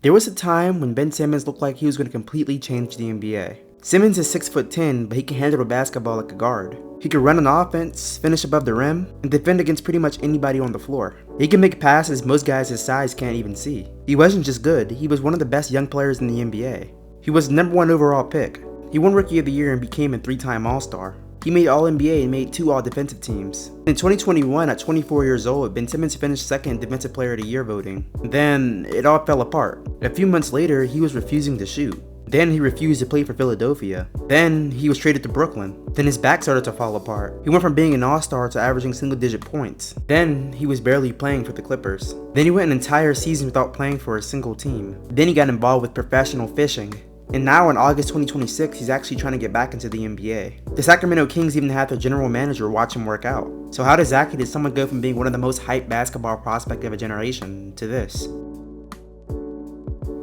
There was a time when Ben Simmons looked like he was going to completely change the NBA. Simmons is 6'10", but he can handle the basketball like a guard. He can run on offense, finish above the rim, and defend against pretty much anybody on the floor. He can make passes most guys his size can't even see. He wasn't just good, he was one of the best young players in the NBA. He was the #1 overall pick. He won Rookie of the Year and became a 3-time All-Star. He made All-NBA and made 2 All-Defensive teams. In 2021, at 24 years old, Ben Simmons finished 2nd Defensive Player of the Year voting. Then, it all fell apart. A few months later, he was refusing to shoot. Then he refused to play for Philadelphia. Then he was traded to Brooklyn. Then his back started to fall apart. He went from being an all-star to averaging single-digit points. Then he was barely playing for the Clippers. Then he went an entire season without playing for a single team. Then he got involved with professional fishing. And now in August 2026, he's actually trying to get back into the NBA. The Sacramento Kings even had their general manager watch him work out. So how exactly did someone go from being one of the most hyped basketball prospects of a generation to this?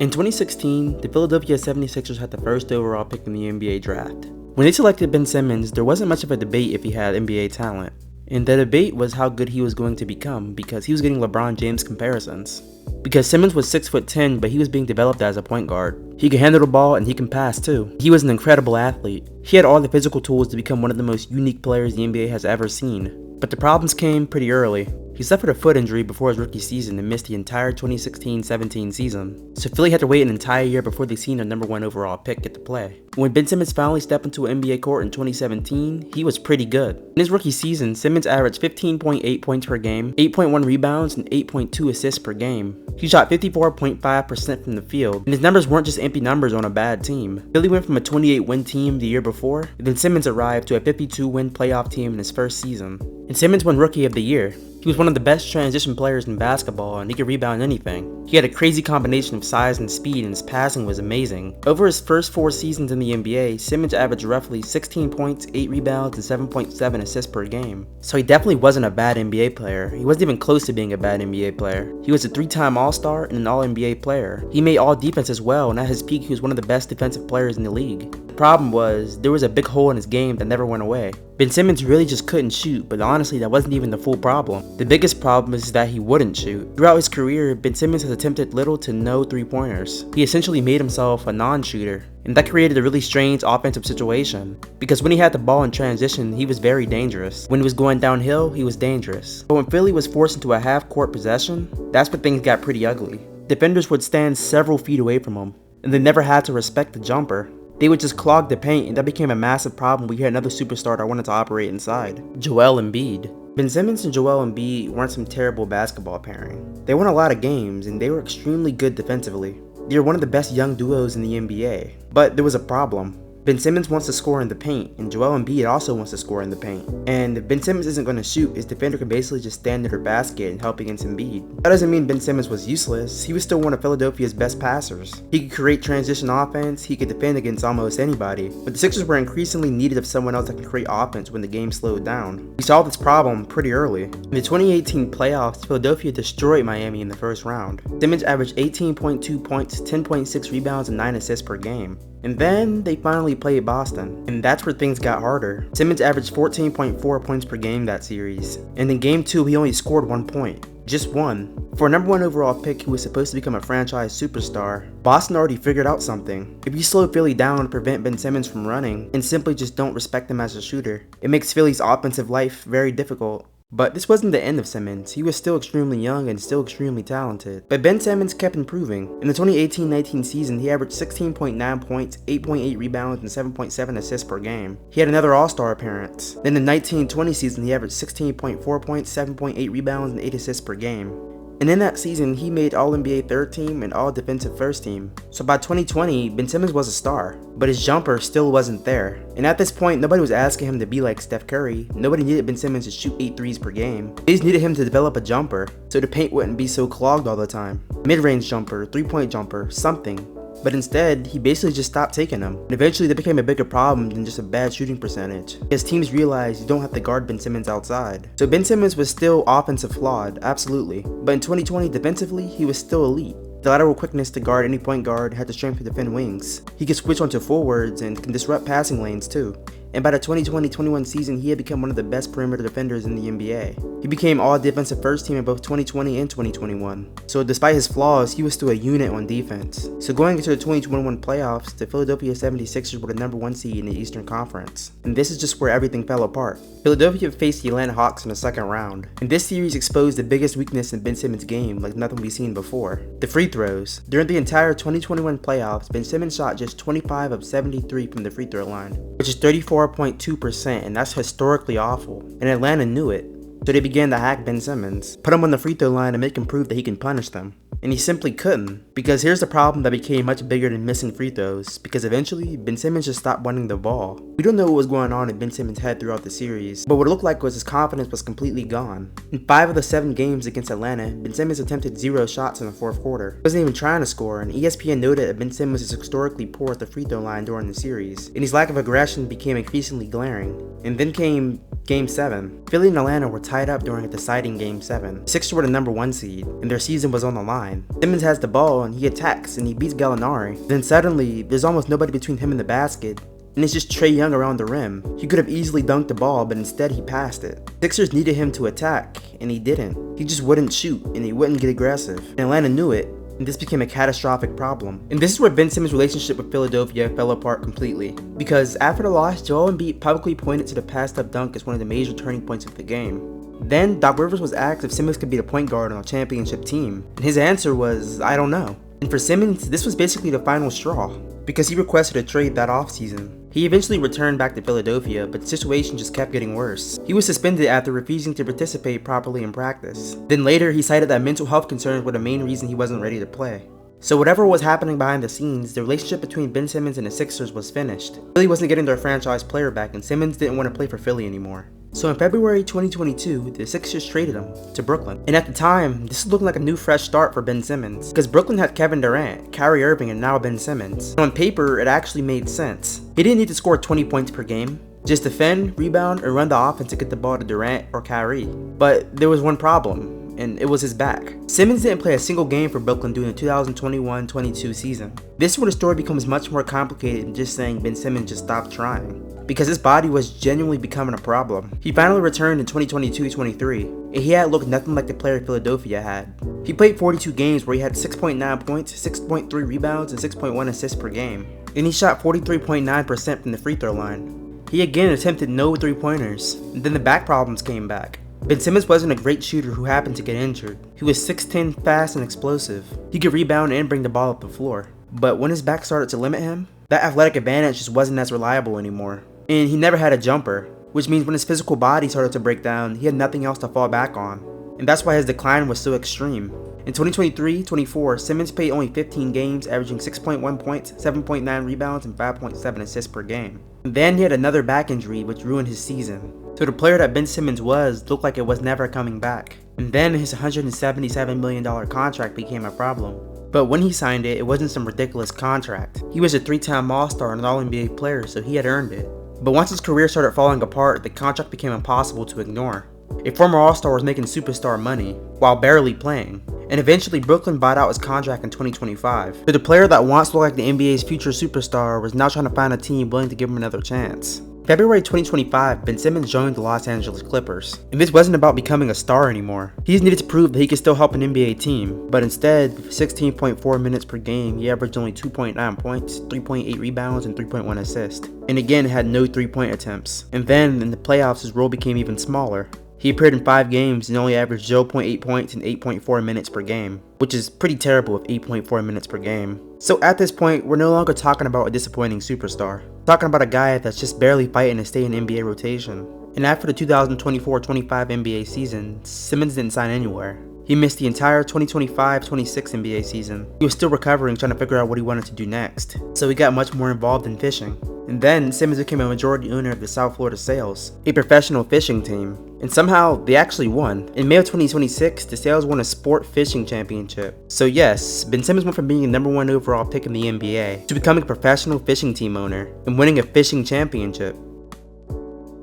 In 2016, the Philadelphia 76ers had the 1st overall pick in the NBA draft. When they selected Ben Simmons, there wasn't much of a debate if he had NBA talent. And the debate was how good he was going to become because he was getting LeBron James comparisons. Because Simmons was 6'10", but he was being developed as a point guard. He can handle the ball and he can pass too. He was an incredible athlete. He had all the physical tools to become one of the most unique players the NBA has ever seen. But the problems came pretty early. He suffered a foot injury before his rookie season and missed the entire 2016-17 season. So Philly had to wait an entire year before they seen their #1 overall pick get to play. When Ben Simmons finally stepped into an NBA court in 2017, he was pretty good. In his rookie season, Simmons averaged 15.8 points per game, 8.1 rebounds, and 8.2 assists per game. He shot 54.5% from the field, and his numbers weren't just empty numbers on a bad team. Philly went from a 28-win team the year before, and then Simmons arrived to a 52-win playoff team in his first season. And Simmons won Rookie of the Year. He was one of the best transition players in basketball and he could rebound anything. He had a crazy combination of size and speed and his passing was amazing. Over his first 4 seasons in the NBA, Simmons averaged roughly 16 points, 8 rebounds, and 7.7 assists per game. So he definitely wasn't a bad NBA player. He wasn't even close to being a bad NBA player. He was a 3-time All-Star and an All-NBA player. He made all defense as well, and at his peak he was one of the best defensive players in the league. The problem was, there was a big hole in his game that never went away. Ben Simmons really just couldn't shoot, but honestly that wasn't even the full problem. The biggest problem is that he wouldn't shoot. Throughout his career, Ben Simmons has attempted little to no 3-pointers. He essentially made himself a non-shooter, and that created a really strange offensive situation. Because when he had the ball in transition, he was very dangerous. When he was going downhill, he was dangerous. But when Philly was forced into a half-court possession, that's when things got pretty ugly. Defenders would stand several feet away from him, and they never had to respect the jumper. They would just clog the paint, and that became a massive problem when you had another superstar that wanted to operate inside, Joel Embiid. Ben Simmons and Joel Embiid weren't some terrible basketball pairing. They won a lot of games, and they were extremely good defensively. They were one of the best young duos in the NBA. But there was a problem. Ben Simmons wants to score in the paint, and Joel Embiid also wants to score in the paint. And if Ben Simmons isn't going to shoot, his defender can basically just stand at her basket and help against Embiid. That doesn't mean Ben Simmons was useless. He was still one of Philadelphia's best passers. He could create transition offense, he could defend against almost anybody. But the Sixers were increasingly needed of someone else that can create offense when the game slowed down. We saw this problem pretty early. In the 2018 playoffs, Philadelphia destroyed Miami in the first round. Simmons averaged 18.2 points, 10.6 rebounds, and 9 assists per game. And then they finally played Boston, and that's where things got harder. Simmons averaged 14.4 points per game that series, and in game 2 he only scored 1 point. Just 1. For a #1 overall pick who was supposed to become a franchise superstar, Boston already figured out something. If you slow Philly down to prevent Ben Simmons from running, and simply just don't respect him as a shooter, it makes Philly's offensive life very difficult. But this wasn't the end of Simmons. He was still extremely young and still extremely talented. But Ben Simmons kept improving. In the 2018-19 season, he averaged 16.9 points, 8.8 rebounds, and 7.7 assists per game. He had another All-Star appearance. Then in the 19-20 season, he averaged 16.4 points, 7.8 rebounds, and 8 assists per game. And in that season, he made All-NBA 3rd team and All-Defensive 1st team. So by 2020, Ben Simmons was a star, but his jumper still wasn't there. And at this point, nobody was asking him to be like Steph Curry. Nobody needed Ben Simmons to shoot 8 threes per game. They just needed him to develop a jumper, so the paint wouldn't be so clogged all the time. Mid-range jumper, 3-point jumper, something. But instead, he basically just stopped taking them. And eventually that became a bigger problem than just a bad shooting percentage, because teams realized you don't have to guard Ben Simmons outside. So Ben Simmons was still offensive flawed, absolutely. But in 2020 defensively, he was still elite. The lateral quickness to guard any point guard, had the strength to defend wings. He could switch onto forwards and can disrupt passing lanes too. and by the 2020-21 season, he had become one of the best perimeter defenders in the NBA. He became all defensive first team in both 2020 and 2021. So despite his flaws, he was still a unit on defense. So going into the 2021 playoffs, the Philadelphia 76ers were the #1 seed in the Eastern Conference. And this is just where everything fell apart. Philadelphia faced the Atlanta Hawks in the second round, and this series exposed the biggest weakness in Ben Simmons' game like nothing we've seen before: the free throws. During the entire 2021 playoffs, Ben Simmons shot just 25 of 73 from the free throw line, which is 34.2%, and that's historically awful, and Atlanta knew it. So they began to hack Ben Simmons, put him on the free throw line and make him prove that he can punish them. And he simply couldn't, because here's the problem that became much bigger than missing free throws, because eventually, Ben Simmons just stopped wanting the ball. We don't know what was going on in Ben Simmons' head throughout the series, but what it looked like was his confidence was completely gone. In 5 of the 7 games against Atlanta, Ben Simmons attempted 0 shots in the fourth quarter. He wasn't even trying to score, and ESPN noted that Ben Simmons is historically poor at the free throw line during the series, and his lack of aggression became increasingly glaring. And then came Game 7. Philly and Atlanta were tied up during a deciding Game 7. The Sixers were the #1 seed, and their season was on the line. Simmons has the ball, and he attacks, and he beats Gallinari. Then suddenly, there's almost nobody between him and the basket, and it's just Trae Young around the rim. He could have easily dunked the ball, but instead he passed it. Sixers needed him to attack, and he didn't. He just wouldn't shoot, and he wouldn't get aggressive. And Atlanta knew it, and this became a catastrophic problem. And this is where Ben Simmons' relationship with Philadelphia fell apart completely. Because after the loss, Joel Embiid publicly pointed to the passed-up dunk as one of the major turning points of the game. Then, Doc Rivers was asked if Simmons could be the point guard on a championship team, and his answer was, "I don't know." And for Simmons, this was basically the final straw, because he requested a trade that offseason. He eventually returned back to Philadelphia, but the situation just kept getting worse. He was suspended after refusing to participate properly in practice. Then later, he cited that mental health concerns were the main reason he wasn't ready to play. So whatever was happening behind the scenes, the relationship between Ben Simmons and the Sixers was finished. Philly wasn't getting their franchise player back, and Simmons didn't want to play for Philly anymore. So in February 2022, the Sixers traded him to Brooklyn. And at the time, this looked like a new fresh start for Ben Simmons, because Brooklyn had Kevin Durant, Kyrie Irving, and now Ben Simmons. And on paper, it actually made sense. He didn't need to score 20 points per game, just defend, rebound, and run the offense to get the ball to Durant or Kyrie. But there was one problem, and it was his back. Simmons didn't play a single game for Brooklyn during the 2021-22 season. This is where the story becomes much more complicated than just saying Ben Simmons just stopped trying, because his body was genuinely becoming a problem. He finally returned in 2022-23, and he had looked nothing like the player Philadelphia had. He played 42 games where he had 6.9 points, 6.3 rebounds, and 6.1 assists per game. And he shot 43.9% from the free throw line. He again attempted no 3-pointers, and then the back problems came back. Ben Simmons wasn't a great shooter who happened to get injured. He was 6'10", fast and explosive. He could rebound and bring the ball up the floor. But when his back started to limit him, that athletic advantage just wasn't as reliable anymore. And he never had a jumper, which means when his physical body started to break down, he had nothing else to fall back on. And that's why his decline was so extreme. In 2023-24, Simmons played only 15 games, averaging 6.1 points, 7.9 rebounds, and 5.7 assists per game. And then he had another back injury, which ruined his season. So the player that Ben Simmons was looked like it was never coming back. And then his $177 million contract became a problem. But when he signed it, it wasn't some ridiculous contract. He was a 3-time All-Star and an All-NBA player, so he had earned it. But once his career started falling apart, the contract became impossible to ignore. A former All-Star was making superstar money, while barely playing. And eventually Brooklyn bought out his contract in 2025. So the player that once looked like the NBA's future superstar was now trying to find a team willing to give him another chance. February 2025, Ben Simmons joined the Los Angeles Clippers. And this wasn't about becoming a star anymore. He just needed to prove that he could still help an NBA team. But instead, with 16.4 minutes per game, he averaged only 2.9 points, 3.8 rebounds, and 3.1 assists. And again, had no 3-point attempts. And then, in the playoffs, his role became even smaller. He appeared in 5 games and only averaged 0.8 points and 8.4 minutes per game, which is pretty terrible with 8.4 minutes per game. So at this point, we're no longer talking about a disappointing superstar. We're talking about a guy that's just barely fighting to stay in NBA rotation. And after the 2024-25 NBA season, Simmons didn't sign anywhere. He missed the entire 2025-26 NBA season. He was still recovering, trying to figure out what he wanted to do next. So he got much more involved in fishing. And then Simmons became a majority owner of the South Florida Sails, a professional fishing team. And somehow, they actually won. In May of 2026, the Sails won a sport fishing championship. So yes, Ben Simmons went from being the #1 overall pick in the NBA to becoming a professional fishing team owner and winning a fishing championship.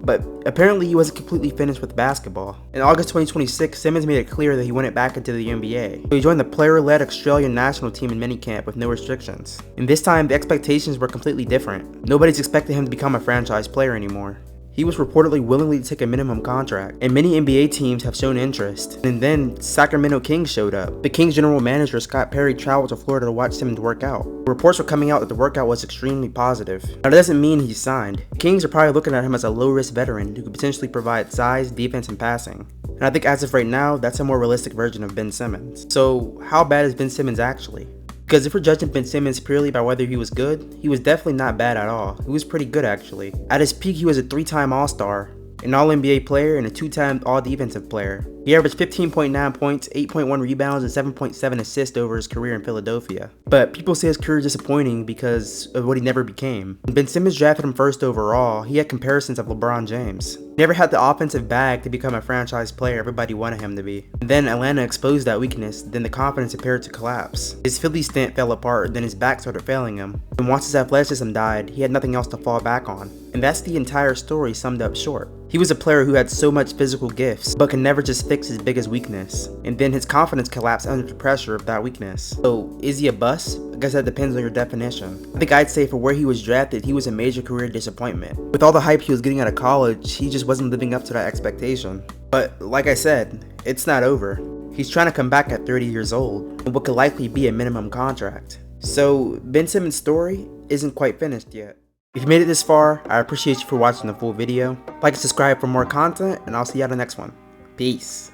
but apparently he wasn't completely finished with basketball. In August 2026, Simmons made it clear that he wanted back into the NBA. So he joined the player-led Australian national team in minicamp with no restrictions. And this time, the expectations were completely different. Nobody's expecting him to become a franchise player anymore. He was reportedly willingly to take a minimum contract, and many NBA teams have shown interest. And then Sacramento Kings showed up. The Kings general manager Scott Perry traveled to Florida to watch Simmons work out. Reports were coming out that the workout was extremely positive. Now that doesn't mean he's signed. The Kings are probably looking at him as a low-risk veteran who could potentially provide size, defense, and passing. And I think as of right now, that's a more realistic version of Ben Simmons. So how bad is Ben Simmons actually? Because if we're judging Ben Simmons purely by whether he was good, he was definitely not bad at all. He was pretty good actually. At his peak, he was a 3-time All-Star, an All-NBA player, and a 2-time All-Defensive player. He averaged 15.9 points, 8.1 rebounds, and 7.7 assists over his career in Philadelphia. But people say his career is disappointing because of what he never became. When Ben Simmons drafted him first overall, he had comparisons of LeBron James. He never had the offensive bag to become a franchise player everybody wanted him to be. And then Atlanta exposed that weakness, then the confidence appeared to collapse. His Philly stint fell apart, then his back started failing him. And once his athleticism died, he had nothing else to fall back on. And that's the entire story summed up short. He was a player who had so much physical gifts, but could never just fix his biggest weakness. And then his confidence collapsed under the pressure of that weakness. So, is he a bust? I guess that depends on your definition. I think I'd say for where he was drafted, he was a major career disappointment. With all the hype he was getting out of college, he just wasn't living up to that expectation. But, like I said, it's not over. He's trying to come back at 30 years old, and what could likely be a minimum contract. So, Ben Simmons' story isn't quite finished yet. If you made it this far, I appreciate you for watching the full video. Like and subscribe for more content, and I'll see you on the next one. Peace.